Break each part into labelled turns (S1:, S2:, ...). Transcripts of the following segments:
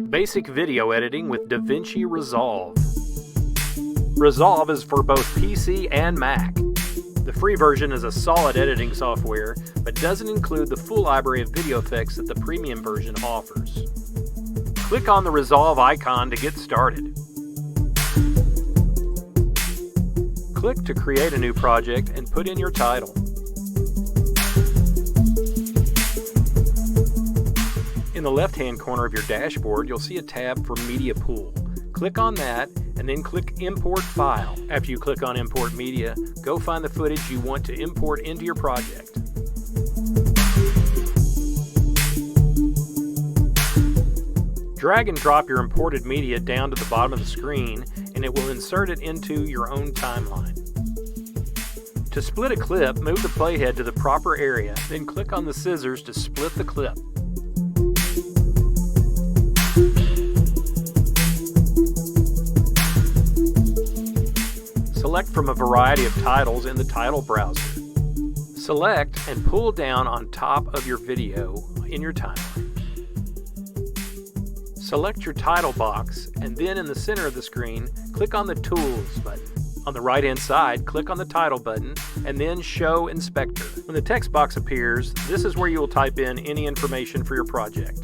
S1: Basic video editing with DaVinci Resolve. Resolve is for both PC and Mac. The free version is a solid editing software, but doesn't include the full library of video effects that the premium version offers. Click on the Resolve icon to get started. Click to create a new project and put in your title. In the left-hand corner of your dashboard, you'll see a tab for Media Pool. Click on that and then click Import File. After you click on Import Media, go find the footage you want to import into your project. Drag and drop your imported media down to the bottom of the screen and it will insert it into your own timeline. To split a clip, move the playhead to the proper area, then click on the scissors to split the clip. Select from a variety of titles in the title browser. Select and pull down on top of your video in your timeline. Select your title box and then in the center of the screen, click on the Tools button. On the right-hand side, click on the Title button and then Show Inspector. When the text box appears, this is where you will type in any information for your project.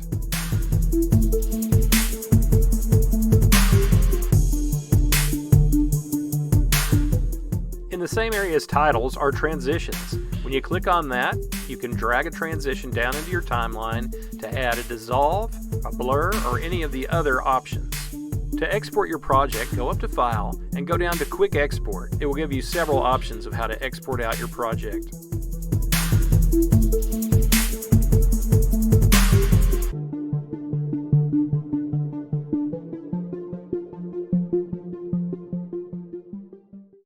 S1: In the same area as titles are transitions. When you click on that, you can drag a transition down into your timeline to add a dissolve, a blur, or any of the other options. To export your project, go up to File and go down to Quick Export. It will give you several options of how to export out your project.